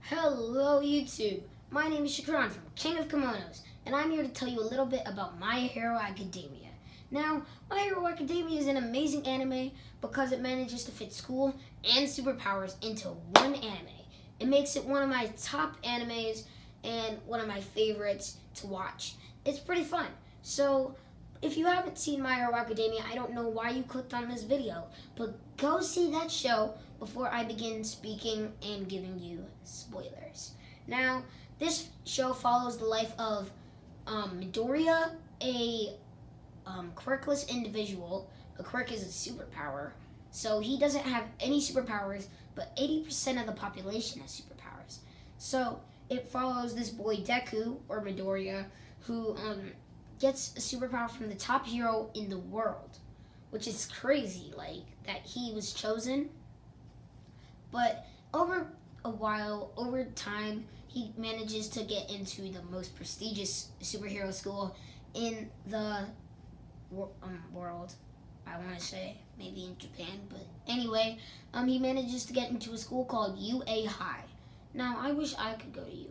Hello YouTube, my name is Shakran from King of Kemonos, and I'm here to tell you a little bit about My Hīrō Akademia. Now, My Hīrō Akademia is an amazing anime because it manages to fit school and superpowers into one anime. It makes it one of my top animes and one of my favorites to watch. It's pretty fun. So, if you haven't seen My Hīrō Akademia, I don't know why you clicked on this video, but go see that show before I begin speaking and giving you spoilers. Now, this show follows the life of Midoriya, a quirkless individual. A quirk is a superpower, so he doesn't have any superpowers, but 80% of the population has superpowers. So it follows this boy Deku, or Midoriya, who gets a superpower from the top hero in the world, which is crazy, like, that he was chosen. But over time, he manages to get into the most prestigious superhero school in the world. I want to say, maybe in Japan, but anyway, he manages to get into a school called UA High. Now, I wish I could go to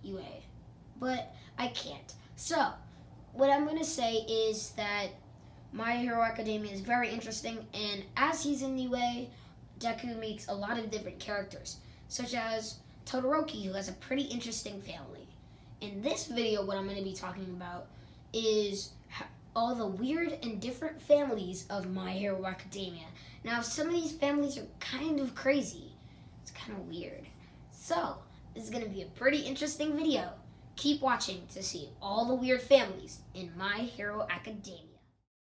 UA, but I can't. So, what I'm going to say is that My Hīrō Academia is very interesting, and as he's in UA, Deku meets a lot of different characters, such as Todoroki, who has a pretty interesting family. In this video, what I'm going to be talking about is all the weird and different families of My Hīrō Academia. Now, some of these families are kind of crazy. It's kind of weird. So, this is going to be a pretty interesting video. Keep watching to see all the weird families in My Hīrō Academia.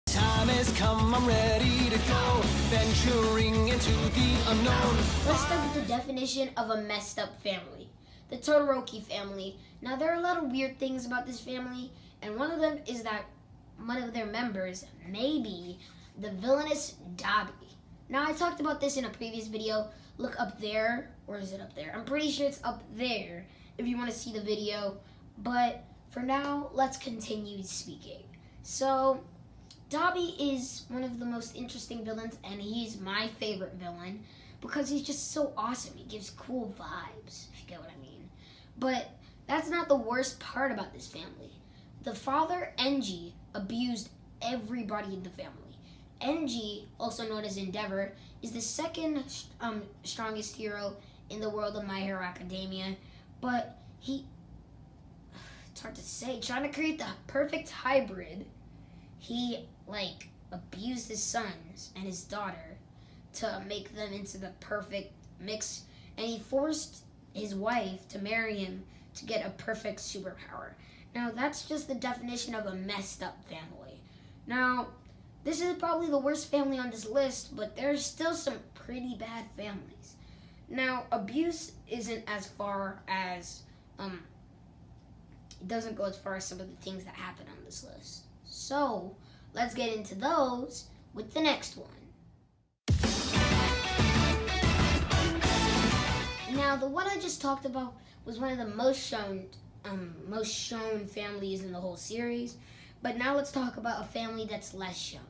Time has come, I'm ready to go, venturing into the unknown. Let's start with the definition of a messed up family. The Todoroki family. Now, there are a lot of weird things about this family, and one of them is that one of their members may be the villainous Dabi. Now, I talked about this in a previous video. Look up there, or is it up there? I'm pretty sure it's up there if you want to see the video. But for now, let's continue speaking. So, Dabi is one of the most interesting villains, and he's my favorite villain because he's just so awesome. He gives cool vibes, if you get what I mean. But that's not the worst part about this family. The father, Enji, abused everybody in the family. Enji, also known as Endeavor, is the second strongest hero in the world of My Hīrō Academia, but it's hard to say, trying to create the perfect hybrid, he abused his sons and his daughter to make them into the perfect mix, and he forced his wife to marry him to get a perfect superpower. Now, that's just the definition of a messed up family. Now, this is probably the worst family on this list, but there's still some pretty bad families. Now, abuse isn't as far as, it doesn't go as far as some of the things that happen on this list. So, let's get into those with the next one. Now, the one I just talked about was one of the most shown families in the whole series. But now let's talk about a family that's less shown,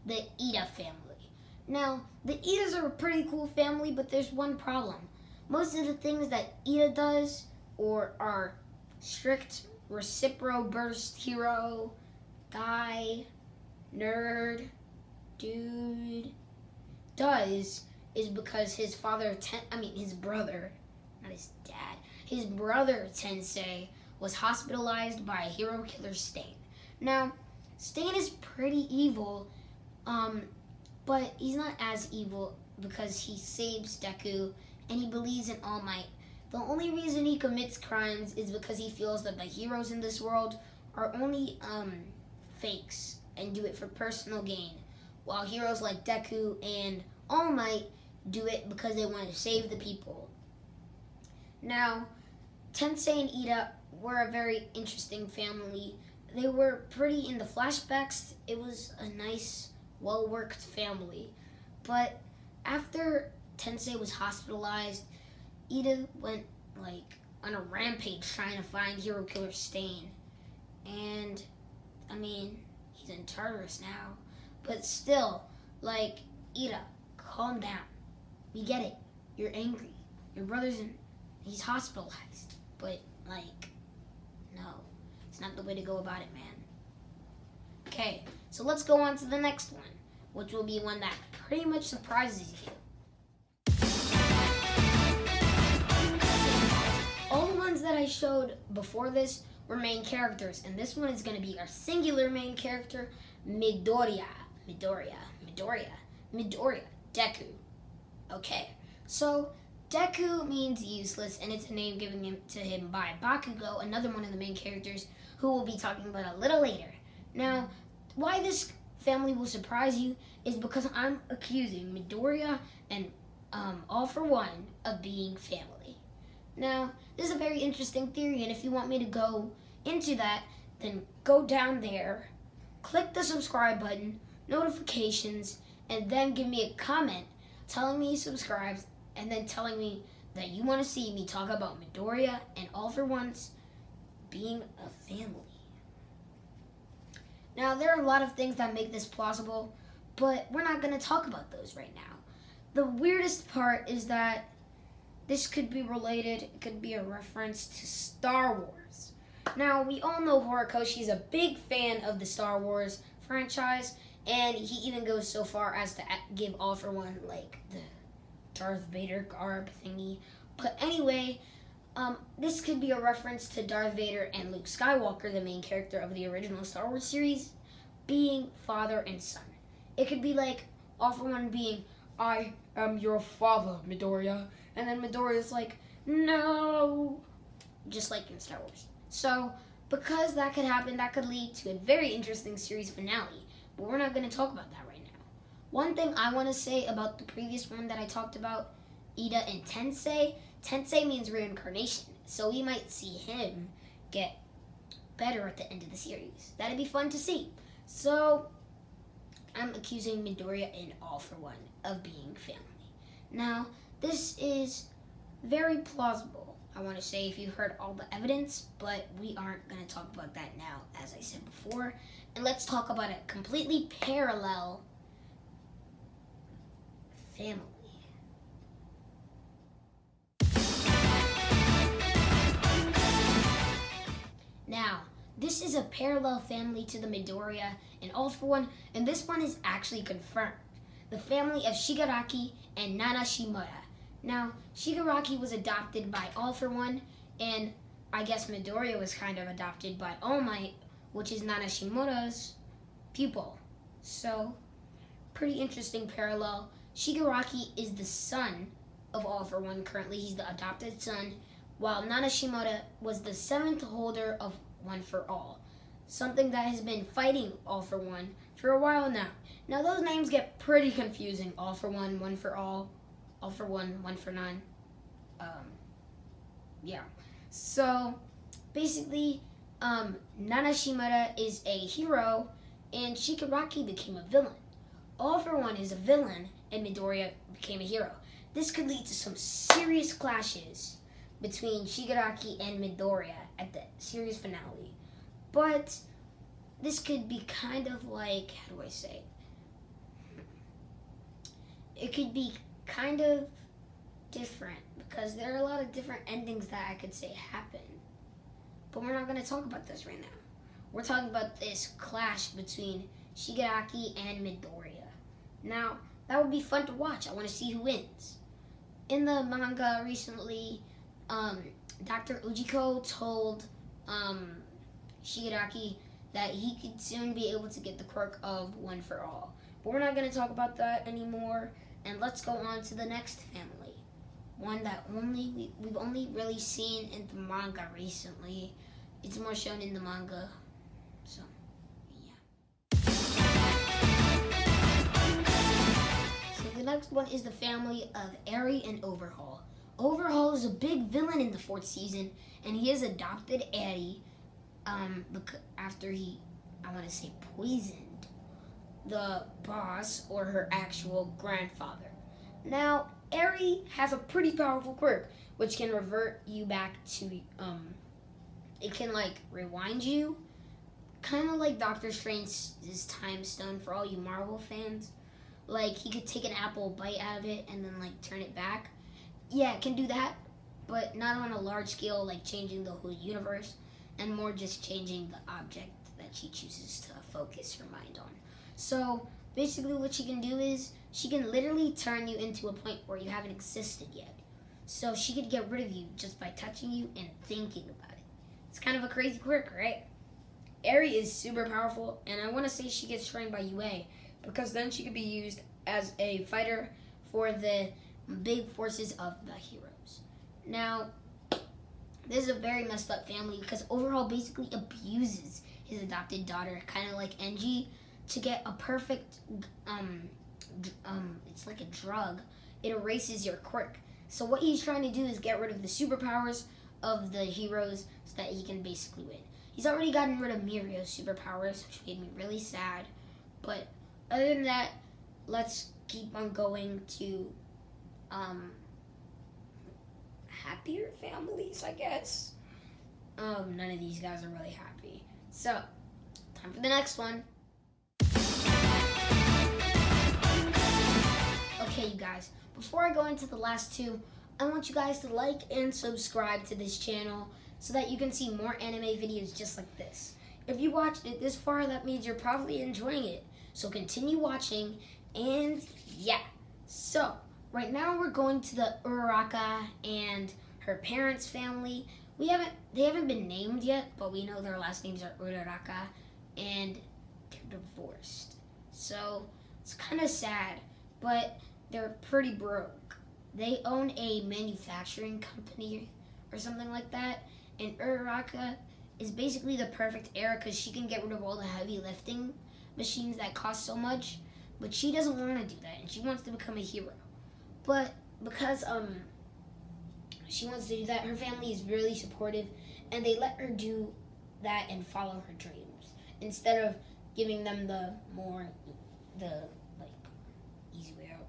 the Ida family. Now, the Idas are a pretty cool family, but there's one problem. Most of the things that Ida does, or are strict recipro burst hero, guy, nerd, dude, does is because his brother, not his dad, his brother Tensei was hospitalized by a hero killer Stain. Now, Stain is pretty evil, but he's not as evil because he saves Deku and he believes in All Might. The only reason he commits crimes is because he feels that the heroes in this world are only fakes and do it for personal gain, while heroes like Deku and All Might do it because they want to save the people. Now, Tensei and Ida were a very interesting family. They were pretty in the flashbacks. It was a nice, well-worked family. But after Tensei was hospitalized, Ida went on a rampage trying to find hero killer Stain. And he's in Tartarus now. But still, Ida, calm down. We get it. You're angry. Your brother's in he's hospitalized. But, like, no. It's not the way to go about it, man. Okay, so let's go on to the next one, which will be one that pretty much surprises you. All the ones that I showed before this were main characters, and this one is going to be our singular main character, Midoriya. Deku. Okay, so Deku means useless, and it's a name given to him by Bakugo, another one of the main characters, who we'll be talking about a little later. Now, why this family will surprise you is because I'm accusing Midoriya and All For One of being family. Now, this is a very interesting theory, and if you want me to go into that, then go down there, click the subscribe button, notifications, and then give me a comment telling me you subscribed, and then telling me that you want to see me talk about Midoriya and All For One's being a family. Now, there are a lot of things that make this plausible, but we're not going to talk about those right now. The weirdest part is that this could be related, it could be a reference to Star Wars. Now, we all know Horikoshi is a big fan of the Star Wars franchise, and he even goes so far as to give All For One, like, the Darth Vader garb thingy. But anyway, this could be a reference to Darth Vader and Luke Skywalker, the main character of the original Star Wars series, being father and son. It could be like All For One being, I am your father, Midoriya. And then Midoriya's like, no. Just like in Star Wars. So, because that could happen, that could lead to a very interesting series finale. But we're not going to talk about that right now. One thing I want to say about the previous one that I talked about, Ida and Tensei. Tensei means reincarnation. So we might see him get better at the end of the series. That'd be fun to see. So, I'm accusing Midoriya and All For One of being family. Now, this is very plausible, I want to say, if you've heard all the evidence, but we aren't going to talk about that now, as I said before. And let's talk about a completely parallel family. Now, this is a parallel family to the Midoriya and All For One, and this one is actually confirmed. The family of Shigaraki and Nana Shimura. Now, Shigaraki was adopted by All For One, and I guess Midoriya was kind of adopted by All Might, which is Nana Shimura's pupil. So, pretty interesting parallel. Shigaraki is the son of All For One currently. He's the adopted son, while Nana Shimura was the seventh holder of One For All, something that has been fighting All For One for a while now. Now, those names get pretty confusing. All For One, One For All For One, One For None. Yeah. So, basically, Nana Shimura is a hero, and Shigaraki became a villain. All For One is a villain, and Midoriya became a hero. This could lead to some serious clashes between Shigaraki and Midoriya at the series finale. But this could be kind of like, how do I say it? It could be kind of different because there are a lot of different endings that I could say happen. But we're not going to talk about this right now. We're talking about this clash between Shigaraki and Midoriya. Now, that would be fun to watch. I want to see who wins. In the manga recently, Dr. Ujiko told Shigaraki that he could soon be able to get the quirk of One For All. But we're not going to talk about that anymore, and let's go on to the next family. One that we've only really seen in the manga recently. It's more shown in the manga, so yeah. So the next one is the family of Eri and Overhaul. Overhaul is a big villain in the 4th season, and he has adopted Eri after he, I want to say, poisoned the boss or her actual grandfather. Now, Eri has a pretty powerful quirk, which can revert you back to, it can, like, rewind you, kind of like Doctor Strange's Time Stone for all you Marvel fans. Like, he could take an apple, bite out of it, and then, like, turn it back. Yeah, it can do that, but not on a large scale like changing the whole universe, and more just changing the object that she chooses to focus her mind on. So basically what she can do is she can literally turn you into a point where you haven't existed yet. So she could get rid of you just by touching you and thinking about it. It's kind of a crazy quirk, right? Eri is super powerful, and I want to say she gets trained by UA because then she could be used as a fighter for the big forces of the heroes. Now, this is a very messed up family because overhaul basically abuses his adopted daughter, kind of like Enji, to get a perfect, it's like a drug. It erases your quirk. So what he's trying to do is get rid of the superpowers of the heroes so that he can basically win. He's already gotten rid of Mirio's superpowers, which made me really sad. But other than that, let's keep on going to happier families, I guess. None of these guys are really happy. So, time for the next one. Okay, you guys, before I go into the last two, I want you guys to like and subscribe to this channel so that you can see more anime videos just like this. If you watched it this far, that means you're probably enjoying it. So continue watching, and yeah. So, right now we're going to the Uraraka and her parents' family. They haven't been named yet, but we know their last names are Uraraka, and they're divorced. So, it's kind of sad, but they're pretty broke. They own a manufacturing company or something like that, and Uraraka is basically the perfect heir because she can get rid of all the heavy lifting machines that cost so much, but she doesn't want to do that, and she wants to become a hero. But because she wants to do that, her family is really supportive, and they let her do that and follow her dreams instead of giving them the easy way out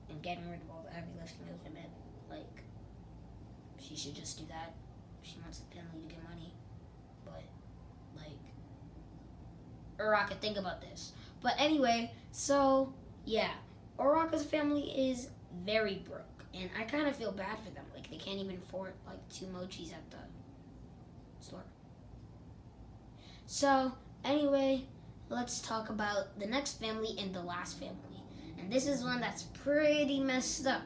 and getting rid of all the heavy lifting equipment. Like, she should just do that. She wants the family to get money. But, like, Uraraka, think about this. But anyway, so, yeah. Uraraka's family is very broke. And I kind of feel bad for them. Like, they can't even afford, like, 2 mochis at the store. So, anyway, let's talk about the next family and the last family. And this is one that's pretty messed up.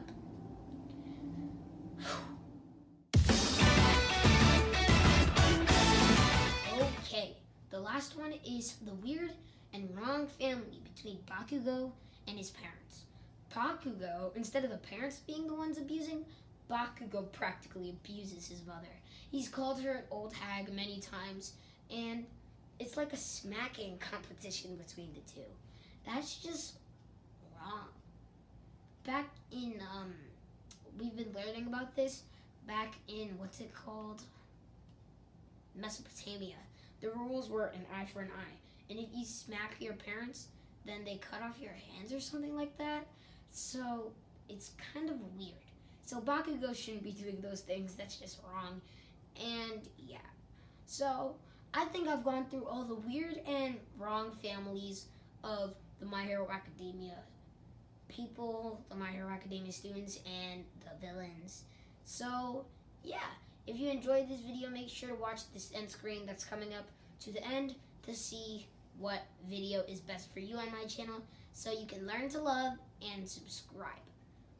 Okay, the last one is the weird and wrong family between Bakugo and his parents. Bakugo, instead of the parents being the ones abusing, Bakugo practically abuses his mother. He's called her an old hag many times, and it's like a smacking competition between the two. That's just wrong. Back in, we've been learning about this back in, what's it called? Mesopotamia. The rules were an eye for an eye. And if you smack your parents, then they cut off your hands or something like that. So it's kind of weird. So Bakugo shouldn't be doing those things. That's just wrong. And yeah. So I think I've gone through all the weird and wrong families of the My Hero Academia people, the My Hero Academia students, and the villains. So yeah, if you enjoyed this video, make sure to watch this end screen that's coming up to the end to see what video is best for you on my channel so you can learn to love and subscribe.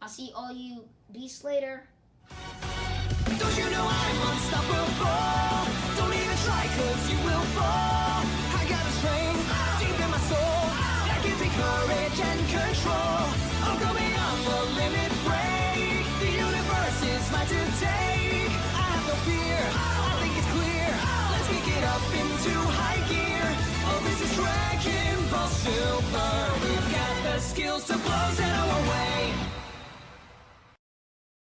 I'll see all you beasts later. Don't you know I'm unstoppable? Don't even try, cause you will fall. I got a strength deep in my soul that gives me courage and control. I'll go beyond the limit, break. The universe is mine to take. I have no fear, I think it's clear. Let's kick it up into high gear. Oh, this is Dragon Ball Super. We've got the skills to blows and I won't